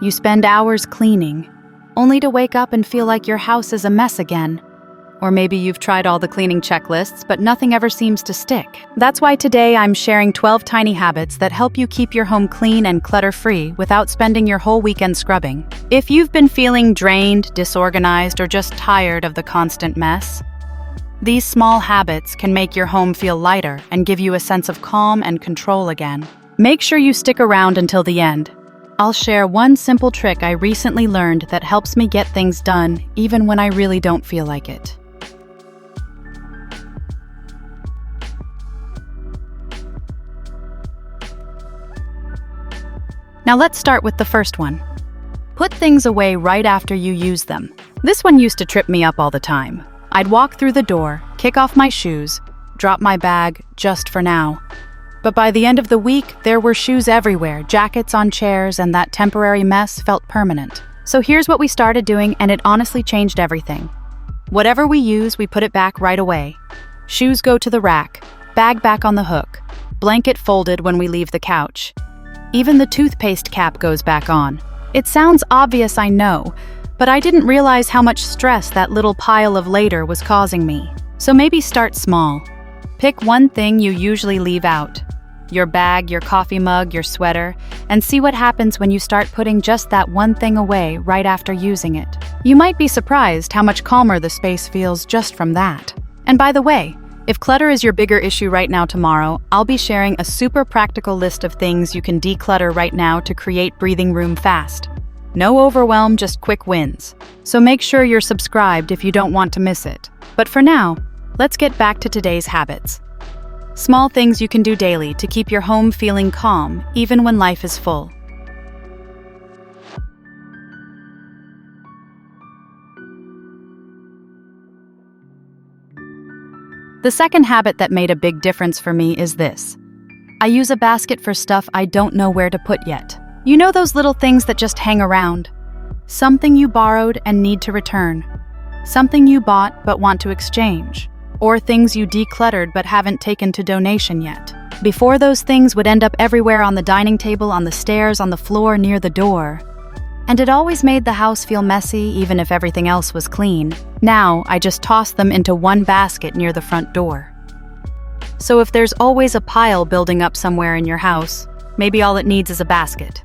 You spend hours cleaning, only to wake up and feel like your house is a mess again. Or maybe you've tried all the cleaning checklists, but nothing ever seems to stick. That's why today I'm sharing 12 tiny habits that help you keep your home clean and clutter-free without spending your whole weekend scrubbing. If you've been feeling drained, disorganized, or just tired of the constant mess, these small habits can make your home feel lighter and give you a sense of calm and control again. Make sure you stick around until the end. I'll share one simple trick I recently learned that helps me get things done even when I really don't feel like it. Now let's start with the first one. Put things away right after you use them. This one used to trip me up all the time. I'd walk through the door, kick off my shoes, drop my bag just for now. But by the end of the week, there were shoes everywhere, jackets on chairs, and that temporary mess felt permanent. So here's what we started doing, and it honestly changed everything. Whatever we use, we put it back right away. Shoes go to the rack, bag back on the hook, blanket folded when we leave the couch. Even the toothpaste cap goes back on. It sounds obvious, I know, but I didn't realize how much stress that little pile of later was causing me. So maybe start small. Pick one thing you usually leave out. Your bag, your coffee mug, your sweater, and see what happens when you start putting just that one thing away right after using it. You might be surprised how much calmer the space feels just from that. And by the way, if clutter is your bigger issue right now tomorrow, I'll be sharing a super practical list of things you can declutter right now to create breathing room fast. No overwhelm, just quick wins. So make sure you're subscribed if you don't want to miss it. But for now, let's get back to today's habits. Small things you can do daily to keep your home feeling calm, even when life is full. The second habit that made a big difference for me is this. I use a basket for stuff I don't know where to put yet. You know those little things that just hang around? Something you borrowed and need to return. Something you bought but want to exchange. Or things you decluttered but haven't taken to donation yet. Before, those things would end up everywhere on the dining table, on the stairs, on the floor, near the door. And it always made the house feel messy even if everything else was clean. Now, I just toss them into one basket near the front door. So if there's always a pile building up somewhere in your house, maybe all it needs is a basket.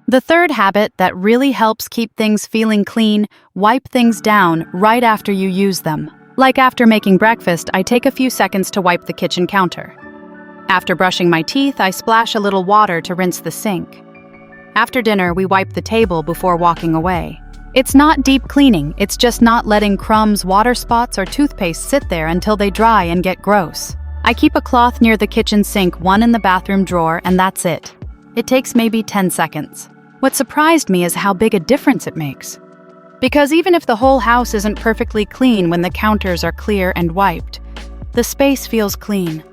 The third habit that really helps keep things feeling clean: wipe things down right after you use them. Like after making breakfast, I take a few seconds to wipe the kitchen counter. After brushing my teeth, I splash a little water to rinse the sink. After dinner, we wipe the table before walking away. It's not deep cleaning, it's just not letting crumbs, water spots, or toothpaste sit there until they dry and get gross. I keep a cloth near the kitchen sink, one in the bathroom drawer, and that's it. It takes maybe 10 seconds. What surprised me is how big a difference it makes. Because even if the whole house isn't perfectly clean, when the counters are clear and wiped, the space feels clean.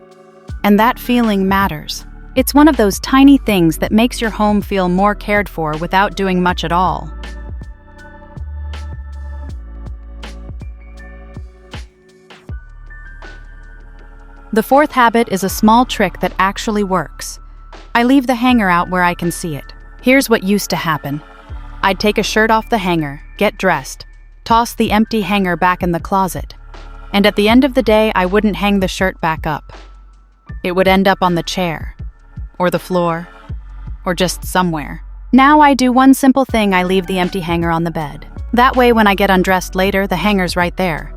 And that feeling matters. It's one of those tiny things that makes your home feel more cared for without doing much at all. The fourth habit is a small trick that actually works. I leave the hanger out where I can see it. Here's what used to happen. I'd take a shirt off the hanger, get dressed, toss the empty hanger back in the closet, and at the end of the day, I wouldn't hang the shirt back up. It would end up on the chair, or the floor, or just somewhere. Now I do one simple thing: I leave the empty hanger on the bed. That way, when I get undressed later, the hanger's right there.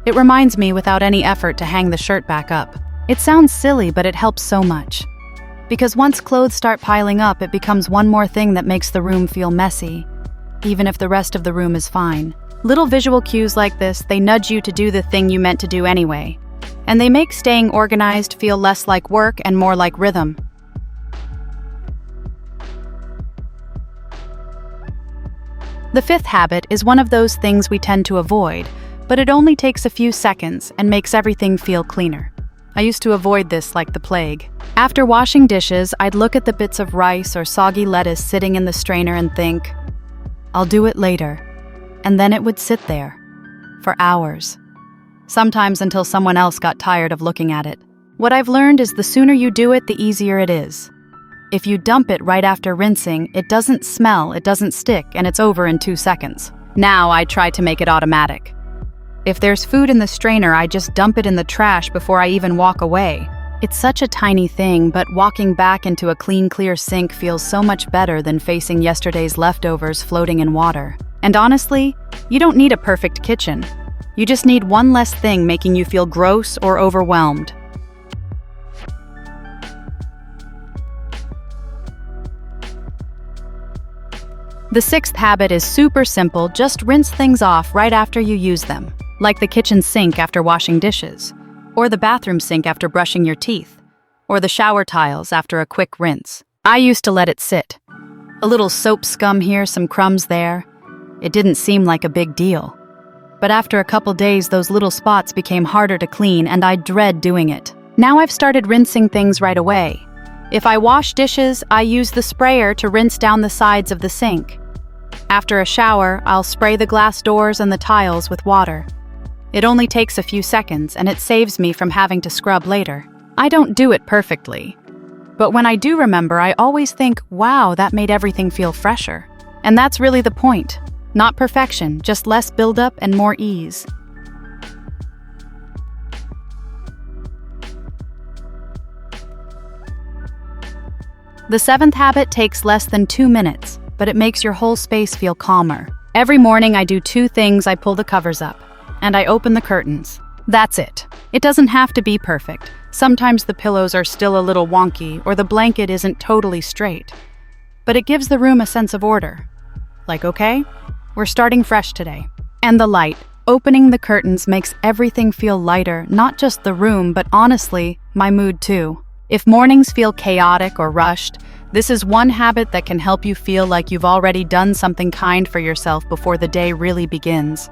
It reminds me without any effort to hang the shirt back up. It sounds silly, but it helps so much. Because once clothes start piling up, it becomes one more thing that makes the room feel messy, even if the rest of the room is fine. Little visual cues like this, they nudge you to do the thing you meant to do anyway. And they make staying organized feel less like work and more like rhythm. The fifth habit is one of those things we tend to avoid, but it only takes a few seconds and makes everything feel cleaner. I used to avoid this like the plague. After washing dishes, I'd look at the bits of rice or soggy lettuce sitting in the strainer and think, I'll do it later. And then it would sit there for hours. sometimes until someone else got tired of looking at it. What I've learned is the sooner you do it, the easier it is. If you dump it right after rinsing, it doesn't smell, it doesn't stick, and it's over in 2 seconds. Now I try to make it automatic. If there's food in the strainer, I just dump it in the trash before I even walk away. It's such a tiny thing, but walking back into a clean, clear sink feels so much better than facing yesterday's leftovers floating in water. And honestly, you don't need a perfect kitchen. You just need one less thing making you feel gross or overwhelmed. The 6th habit is super simple, just rinse things off right after you use them, like the kitchen sink after washing dishes, or the bathroom sink after brushing your teeth, or the shower tiles after a quick rinse. I used to let it sit. A little soap scum here, some crumbs there. It didn't seem like a big deal. But after a couple days, those little spots became harder to clean, and I dread doing it. Now I've started rinsing things right away. If I wash dishes, I use the sprayer to rinse down the sides of the sink. After a shower, I'll spray the glass doors and the tiles with water. It only takes a few seconds, and it saves me from having to scrub later. I don't do it perfectly, but when I do remember, I always think, wow, that made everything feel fresher. And that's really the point. Not perfection, just less buildup and more ease. The 7th habit takes less than 2 minutes, but it makes your whole space feel calmer. Every morning I do 2 things. I pull the covers up, and I open the curtains. That's it. It doesn't have to be perfect. Sometimes the pillows are still a little wonky, or the blanket isn't totally straight. But it gives the room a sense of order. Like, okay, we're starting fresh today. And the light. Opening the curtains makes everything feel lighter, not just the room, but honestly, my mood too. If mornings feel chaotic or rushed, this is one habit that can help you feel like you've already done something kind for yourself before the day really begins.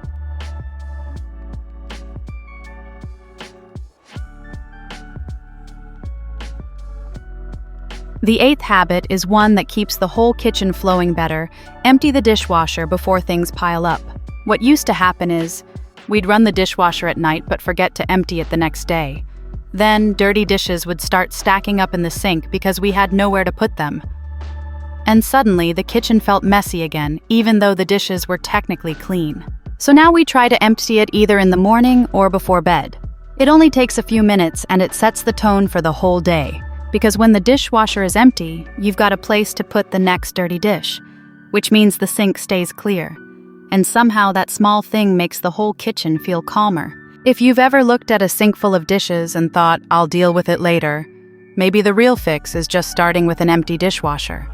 The 8th habit is one that keeps the whole kitchen flowing better. Empty the dishwasher before things pile up. What used to happen is, we'd run the dishwasher at night but forget to empty it the next day. Then, dirty dishes would start stacking up in the sink because we had nowhere to put them. And suddenly, the kitchen felt messy again, even though the dishes were technically clean. So now we try to empty it either in the morning or before bed. It only takes a few minutes, and it sets the tone for the whole day. Because when the dishwasher is empty, you've got a place to put the next dirty dish, which means the sink stays clear. And somehow that small thing makes the whole kitchen feel calmer. If you've ever looked at a sink full of dishes and thought, I'll deal with it later, maybe the real fix is just starting with an empty dishwasher.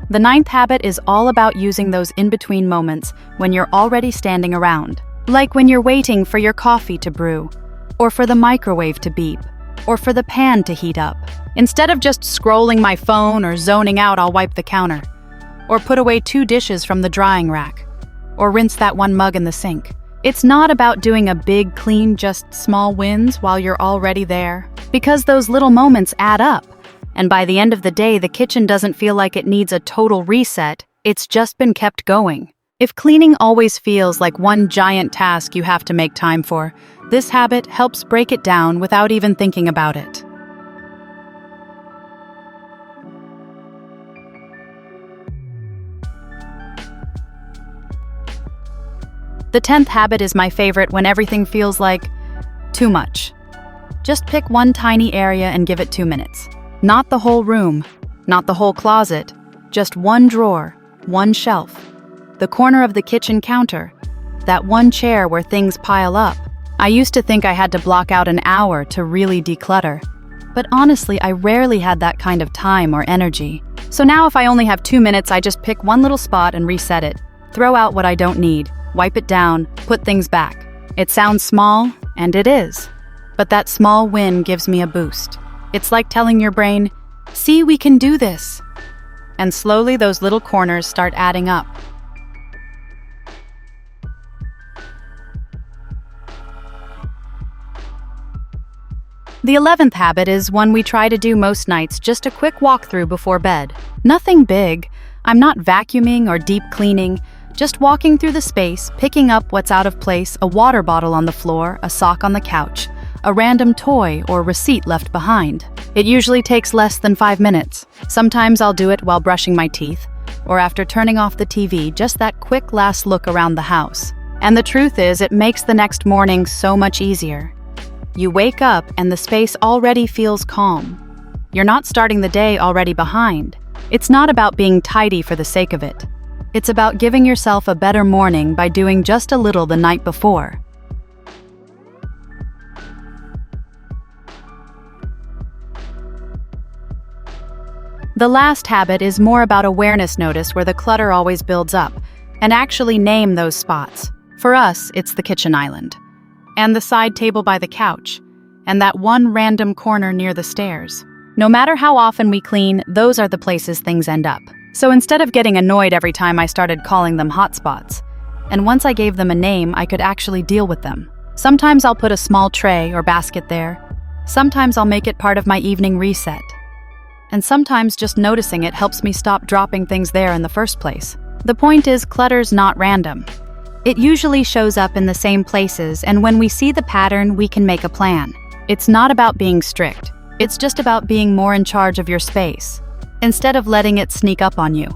The 9th habit is all about using those in-between moments when you're already standing around. Like when you're waiting for your coffee to brew, or for the microwave to beep, or for the pan to heat up. Instead of just scrolling my phone or zoning out, I'll wipe the counter. Or put away 2 dishes from the drying rack, or rinse that 1 mug in the sink. It's not about doing a big clean, just small wins while you're already there, because those little moments add up, and by the end of the day, the kitchen doesn't feel like it needs a total reset, it's just been kept going. If cleaning always feels like one giant task you have to make time for, this habit helps break it down without even thinking about it. The 10th habit is my favorite when everything feels like too much. Just pick one tiny area and give it 2 minutes. Not the whole room, not the whole closet, just one drawer, one shelf, the corner of the kitchen counter, that one chair where things pile up. I used to think I had to block out an hour to really declutter, but honestly, I rarely had that kind of time or energy. So now if I only have 2 minutes, I just pick one little spot and reset it. Throw out what I don't need, wipe it down, put things back. It sounds small, and it is. But that small win gives me a boost. It's like telling your brain, see, we can do this. And slowly those little corners start adding up. The 11th habit is one we try to do most nights, just a quick walkthrough before bed. Nothing big. I'm not vacuuming or deep cleaning, just walking through the space, picking up what's out of place, a water bottle on the floor, a sock on the couch, a random toy or receipt left behind. It usually takes less than 5 minutes. Sometimes I'll do it while brushing my teeth, or after turning off the TV, just that quick last look around the house. And the truth is, it makes the next morning so much easier. You wake up and the space already feels calm. You're not starting the day already behind. It's not about being tidy for the sake of it. It's about giving yourself a better morning by doing just a little the night before. The last habit is more about awareness. Notice where the clutter always builds up, and actually name those spots. For us, it's the kitchen island, and the side table by the couch, and that one random corner near the stairs. No matter how often we clean, those are the places things end up. So instead of getting annoyed every time I started calling them hotspots, and once I gave them a name, I could actually deal with them. Sometimes I'll put a small tray or basket there. Sometimes I'll make it part of my evening reset. And sometimes just noticing it helps me stop dropping things there in the first place. The point is, clutter's not random. It usually shows up in the same places, and when we see the pattern, we can make a plan. It's not about being strict. It's just about being more in charge of your space, instead of letting it sneak up on you.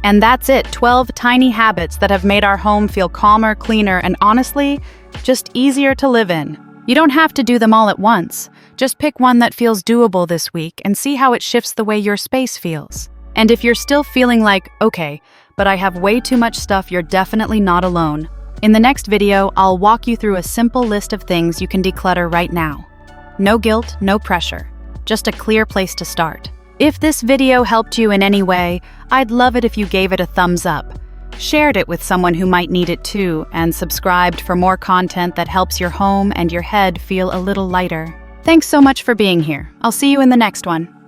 And that's it, 12 tiny habits that have made our home feel calmer, cleaner, and honestly, just easier to live in. You don't have to do them all at once. Just pick one that feels doable this week and see how it shifts the way your space feels. And if you're still feeling like, okay, but I have way too much stuff, you're definitely not alone. In the next video, I'll walk you through a simple list of things you can declutter right now. No guilt, no pressure, just a clear place to start. If this video helped you in any way, I'd love it if you gave it a thumbs up, shared it with someone who might need it too, and subscribed for more content that helps your home and your head feel a little lighter. Thanks so much for being here. I'll see you in the next one.